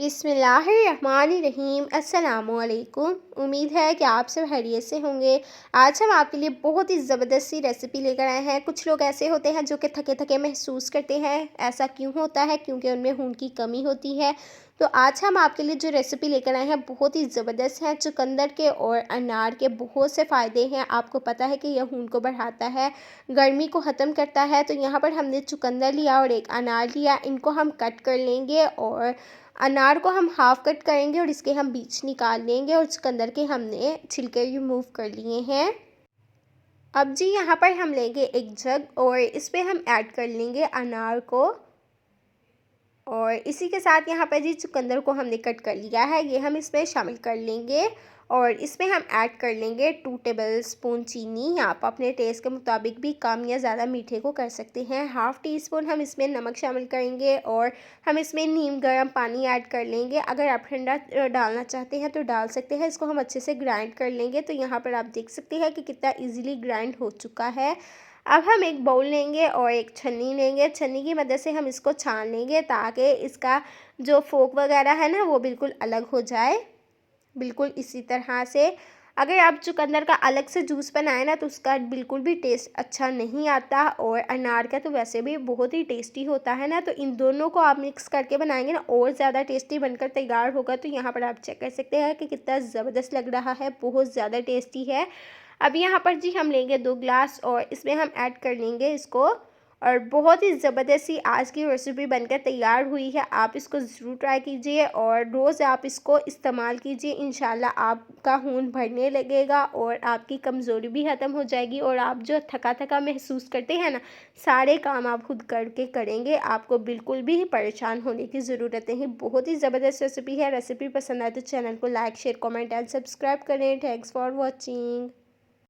बिस्मिल्लाहिर्रहमानिर्रहीम अस्सलामुअलैकुम। उम्मीद है कि आप सब खैरियत से होंगे। आज हम आपके लिए बहुत ही ज़बरदस्त सी रेसिपी लेकर आए हैं। कुछ लोग ऐसे होते हैं जो कि थके थके महसूस करते हैं। ऐसा क्यों होता है? क्योंकि उनमें खून की कमी होती है। तो आज हम आपके लिए जो रेसिपी लेकर आए हैं बहुत ही ज़बरदस्त है। चुकंदर के और अनार के बहुत से फ़ायदे हैं। आपको पता है कि यह खून को बढ़ाता है, गर्मी को ख़त्म करता है। तो यहाँ पर हमने चुकंदर लिया और एक अनार लिया। इनको हम कट कर लेंगे और अनार को हम हाफ़ कट करेंगे और इसके हम बीज निकाल लेंगे और चुकंदर के हमने छिलके रिमूव कर लिए हैं। अब जी यहाँ पर हम लेंगे एक जग और इस पे हम ऐड कर लेंगे अनार को और इसी के साथ यहाँ पर जी चुकंदर को हमने कट कर लिया है, ये हम इसमें शामिल कर लेंगे और इसमें हम ऐड कर लेंगे 2 टेबल स्पून चीनी। आप अपने टेस्ट के मुताबिक भी कम या ज़्यादा मीठे को कर सकते हैं। हाफ़ टी स्पून हम इसमें नमक शामिल करेंगे और हम इसमें नीम गर्म पानी ऐड कर लेंगे। अगर आप ठंडा डालना चाहते हैं तो डाल सकते हैं। इसको हम अच्छे से ग्राइंड कर लेंगे। तो यहाँ पर आप देख सकते हैं कि कितना ईज़िली ग्राइंड हो चुका है। अब हम एक बाउल लेंगे और एक छन्नी लेंगे। छन्नी की मदद से हम इसको छान लेंगे ताकि इसका जो फोक वगैरह है ना वो बिल्कुल अलग हो जाए। बिल्कुल इसी तरह से अगर आप चुकंदर का अलग से जूस बनाए ना तो उसका बिल्कुल भी टेस्ट अच्छा नहीं आता और अनार का तो वैसे भी बहुत ही टेस्टी होता है ना। तो इन दोनों को आप मिक्स करके बनाएंगे ना और ज़्यादा टेस्टी बनकर तैयार होगा। तो यहाँ पर आप चेक कर सकते हैं कि कितना ज़बरदस्त लग रहा है, बहुत ज़्यादा टेस्टी है। अब यहाँ पर जी हम लेंगे 2 ग्लास और इसमें हम ऐड कर लेंगे इसको और बहुत ही ज़बरदस्त सी आज की रेसिपी बनकर तैयार हुई है। आप इसको ज़रूर ट्राई कीजिए और रोज़ आप इसको इस्तेमाल कीजिए। इंशाल्लाह आपका खून बढ़ने लगेगा और आपकी कमज़ोरी भी ख़त्म हो जाएगी और आप जो थका थका महसूस करते हैं ना, सारे काम आप खुद करके करेंगे। आपको बिल्कुल भी परेशान होने की ज़रूरत नहीं। बहुत ही ज़बरदस्त रेसिपी है। रेसिपी पसंद आए तो चैनल को like share comment and subscribe करें। Thanks for watching.